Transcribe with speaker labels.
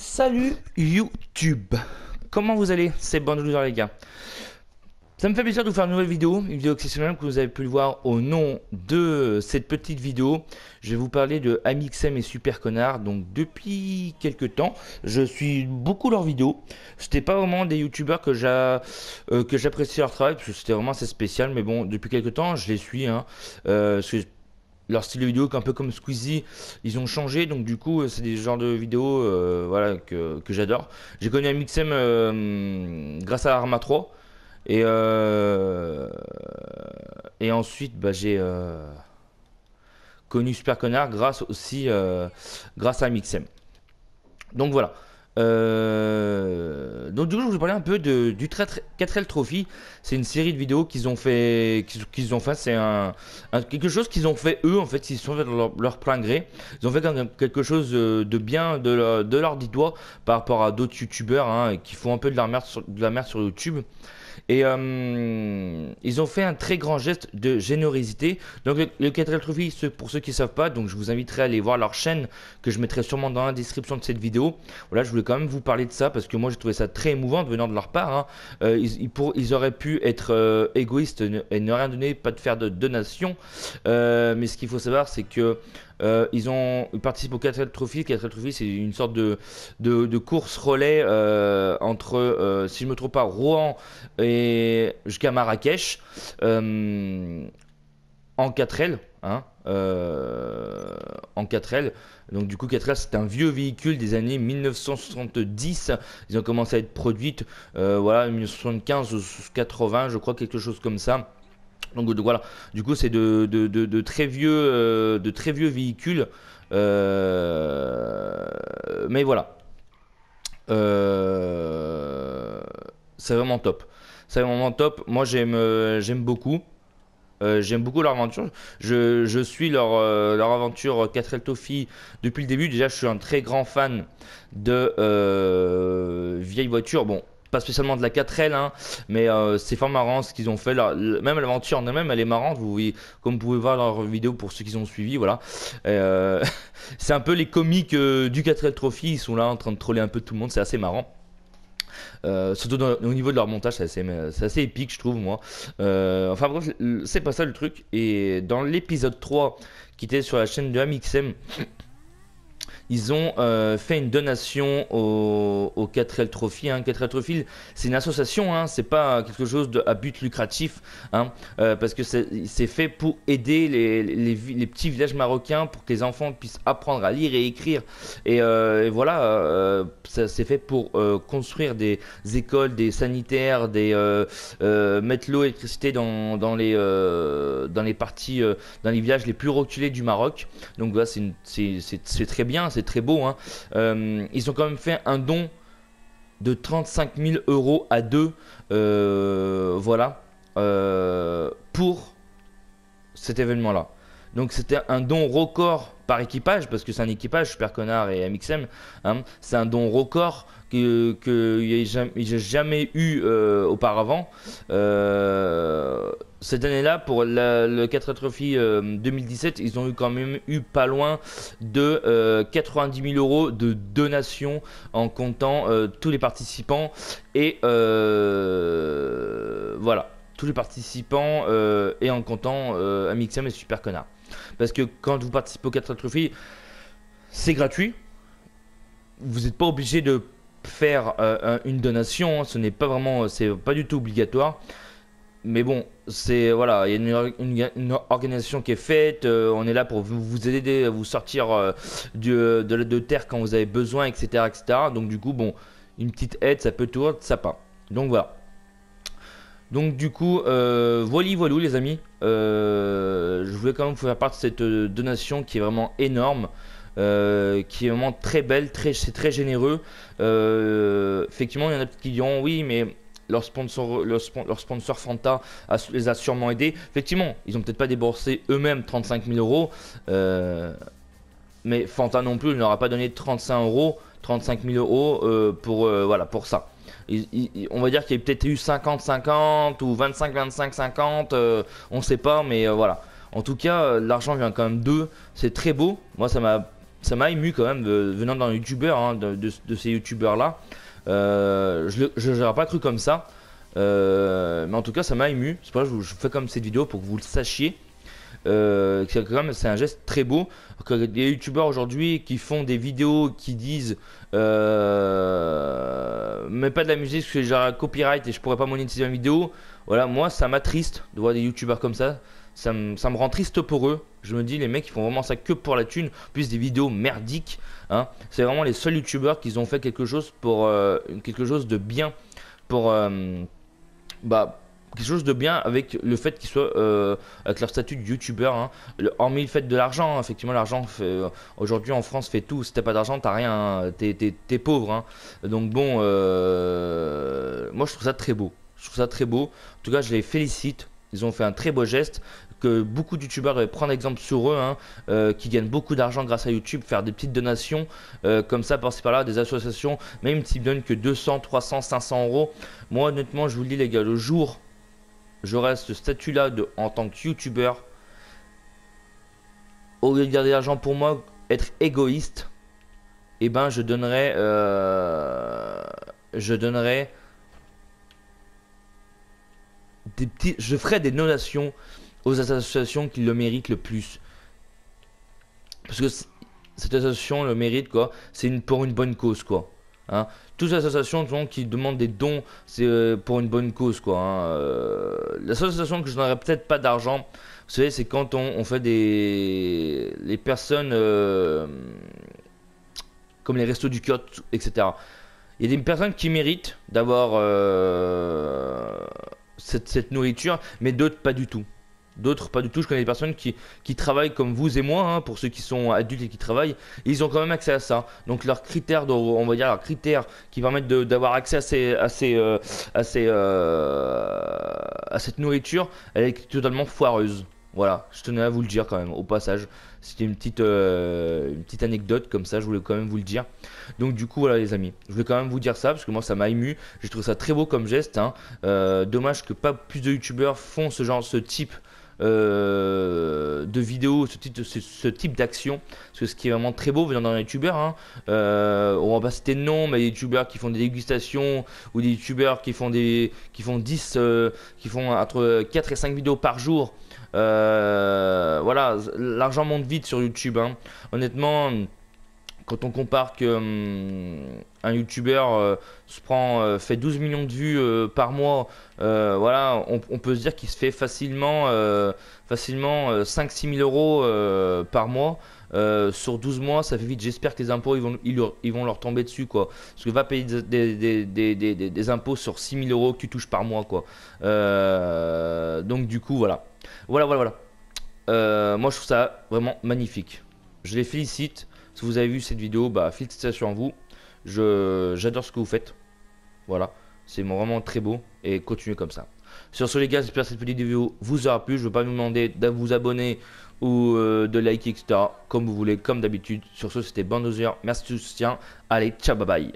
Speaker 1: Salut YouTube, comment vous allez? C'est Bonjour les gars. Ça me fait plaisir de vous faire une vidéo exceptionnelle que vous avez pu le voir au nom de cette petite vidéo. Je vais vous parler de Amixem et Super Connard. Donc depuis quelques temps, je suis beaucoup leurs vidéos. C'était pas vraiment des youtubeurs que j'apprécie leur travail parce que c'était vraiment assez spécial. Mais bon, depuis quelques temps, je les suis. Parce que leur style de vidéo est un peu comme Squeezie, ils ont changé, donc du coup c'est des genres de vidéos voilà, que j'adore. J'ai connu Amixem grâce à Arma 3 et ensuite bah, j'ai connu Super Connard grâce aussi grâce à Amixem. Donc voilà. Donc du coup je vous parlais un peu du 4L Trophy. C'est une série de vidéos qu'ils ont fait. C'est quelque chose qu'ils ont fait eux en fait. Ils se sont fait de leur plein gré. Ils ont fait quelque chose de bien de leur dit doigt par rapport à d'autres youtubeurs hein, qui font un peu de la merde sur YouTube. Et ils ont fait un très grand geste de générosité. Donc le 4L Trophy, pour ceux qui ne savent pas, donc je vous inviterai à aller voir leur chaîne que je mettrai sûrement dans la description de cette vidéo. Voilà, je voulais quand même vous parler de ça parce que moi j'ai trouvé ça très émouvant venant de leur part. Hein. Ils auraient pu être égoïstes et ne rien donner, pas de faire de donation. Mais ce qu'il faut savoir, c'est que ils participent au 4L Trophy. 4L Trophy, c'est une sorte de course relais entre, si je ne me trompe pas, Rouen et jusqu'à Marrakech en 4L. Hein, en 4L. Donc du coup 4L c'est un vieux véhicule des années 1970. Ils ont commencé à être produites voilà 1975 ou 80 je crois quelque chose comme ça. Donc voilà, du coup c'est de très vieux véhicules. Mais voilà, Euh, c'est vraiment top. C'est vraiment top. Moi j'aime beaucoup. J'aime beaucoup leur aventure. Je suis leur aventure 4L Toffee depuis le début. Déjà, je suis un très grand fan de vieilles voitures. Bon, pas spécialement de la 4L, hein, mais c'est fort marrant ce qu'ils ont fait. Même l'aventure en elle-même, elle est marrante. Comme vous pouvez voir dans leur vidéo pour ceux qui ont suivi. Voilà. Euh, c'est un peu les comiques du 4L Trophy. Ils sont là en train de troller un peu tout le monde. C'est assez marrant. Surtout au niveau de leur montage, c'est assez épique, je trouve, moi. Enfin bref, c'est pas ça le truc. Et dans l'épisode 3, qui était sur la chaîne de Amixem, ils ont fait une donation au 4L Trophy. Hein. 4L Trophy, c'est une association, hein, c'est pas quelque chose à but lucratif, hein, parce que c'est fait pour aider les petits villages marocains pour que les enfants puissent apprendre à lire et écrire. Et voilà, c'est fait pour construire des écoles, des sanitaires, mettre l'eau et l'électricité dans les parties, dans les villages les plus reculés du Maroc. Donc voilà, c'est très bien, c'est très beau. Hein. Ils ont quand même fait un don de 35 000 euros à deux, voilà, pour cet événement-là. Donc c'était un don record par équipage, parce que c'est un équipage, Super Connard et MXM. Hein, c'est un don record qu'il n'y a jamais eu auparavant. Cette année-là, pour le 4 Trophy 2017, ils ont eu quand même eu pas loin de 90 000 euros de donations en comptant tous les participants. Et voilà, tous les participants et en comptant Amixem et Super Connard. Parce que quand vous participez au 4 Trophy, c'est gratuit. Vous n'êtes pas obligé de faire une donation. Hein, ce n'est pas vraiment, c'est pas du tout obligatoire. Mais bon, c'est voilà, il y a une organisation qui est faite. On est là pour vous aider à vous sortir de terre quand vous avez besoin, etc., etc. Donc du coup, bon, une petite aide, ça peut toujours être sympa. Donc voilà. Donc du coup, voilà les amis. Je voulais quand même vous faire part de cette donation qui est vraiment énorme, qui est vraiment très belle, c'est très généreux. Effectivement, il y en a qui diront oui, mais leur sponsor Fanta les a sûrement aidés. Effectivement, ils ont peut-être pas déboursé eux-mêmes 35 000 euros, mais Fanta non plus, il n'aura pas donné 35 000 euros voilà, pour ça. On va dire qu'il y a peut-être eu 50-50 ou 25-25-50, on sait pas, mais voilà. En tout cas, l'argent vient quand même d'eux, c'est très beau. Moi, ça m'a ça m'a ému quand même venant d'un youtubeur, hein, de ces youtubeurs là. Je n'aurais pas cru comme ça. Mais en tout cas, ça m'a ému. C'est pour ça que je fais comme cette vidéo pour que vous le sachiez. C'est un geste très beau. Des youtubeurs aujourd'hui qui font des vidéos qui disent mais pas de la musique parce que j'ai un copyright et je pourrais pas monétiser ma vidéo. Voilà, moi ça m'attriste de voir des youtubeurs comme ça. Ça me rend triste pour eux. Je me dis, les mecs ils font vraiment ça que pour la thune, plus des vidéos merdiques, hein. C'est vraiment les seuls youtubeurs qui ont fait quelque chose pour quelque chose de bien pour bah, quelque chose de bien avec le fait qu'ils soient avec leur statut de youtubeur, hein. Hormis le fait de l'argent, hein. Effectivement l'argent aujourd'hui en France fait tout. Si t'as pas d'argent t'as rien, hein. T'es pauvre, hein. Donc bon, moi je trouve ça très beau. Je trouve ça très beau. En tout cas je les félicite. Ils ont fait un très beau geste que beaucoup de youtubeurs devraient prendre exemple sur eux, hein, qui gagnent beaucoup d'argent grâce à YouTube, faire des petites donations comme ça par-ci par-là, des associations, même s'ils donnent que 200, 300, 500 euros. Moi honnêtement je vous le dis les gars, le jour j'aurai ce statut là en tant que youtubeur, au lieu de garder l'argent pour moi, être égoïste, et ben je donnerais je ferai des donations aux associations qui le méritent le plus. Parce que cette association le mérite, quoi. C'est pour une bonne cause, quoi. Hein. Toutes les associations qui demandent des dons, c'est pour une bonne cause, quoi. Hein. La seule association que je n'aurais peut-être pas d'argent, vous savez, c'est quand on fait les personnes comme les restos du cœur, etc. Il y a des personnes qui méritent d'avoir cette nourriture, mais d'autres pas du tout. D'autres pas du tout. Je connais des personnes qui travaillent comme vous et moi, hein, pour ceux qui sont adultes et qui travaillent, et ils ont quand même accès à ça. Donc leurs critères, on va dire leurs critères qui permettent d'avoir accès à cette nourriture, elle est totalement foireuse. Voilà, je tenais à vous le dire quand même au passage. C'était une petite anecdote comme ça, je voulais quand même vous le dire. Donc du coup voilà les amis, je voulais quand même vous dire ça parce que moi ça m'a ému. J'ai trouvé ça très beau comme geste, hein. Dommage que pas plus de youtubeurs font ce type de vidéos, ce type d'action. Parce que ce qui est vraiment très beau venant d'un youtubeur, hein, on va pas citer de nom, mais des youtubeurs qui font des dégustations ou des youtubeurs qui font 10, qui font entre 4 et 5 vidéos par jour. Voilà, l'argent monte vite sur YouTube, hein. Honnêtement, quand on compare que un youtubeur fait 12 millions de vues par mois, voilà, on peut se dire qu'il se fait facilement 5-6 000 euros par mois. Sur 12 mois, ça fait vite. J'espère que les impôts ils vont leur tomber dessus, quoi. Parce que va payer des impôts sur 6 000 euros que tu touches par mois, quoi. Donc du coup voilà. Voilà. Moi je trouve ça vraiment magnifique. Je les félicite. Si vous avez vu cette vidéo, bah félicitations à vous. J'adore ce que vous faites. Voilà, c'est vraiment très beau et continuez comme ça. Sur ce les gars, j'espère que cette petite vidéo vous aura plu. Je ne vais pas vous demander de vous abonner ou de liker, etc. Comme vous voulez, comme d'habitude. Sur ce, c'était Bandozer. Merci de tout soutien. Allez, ciao, bye bye.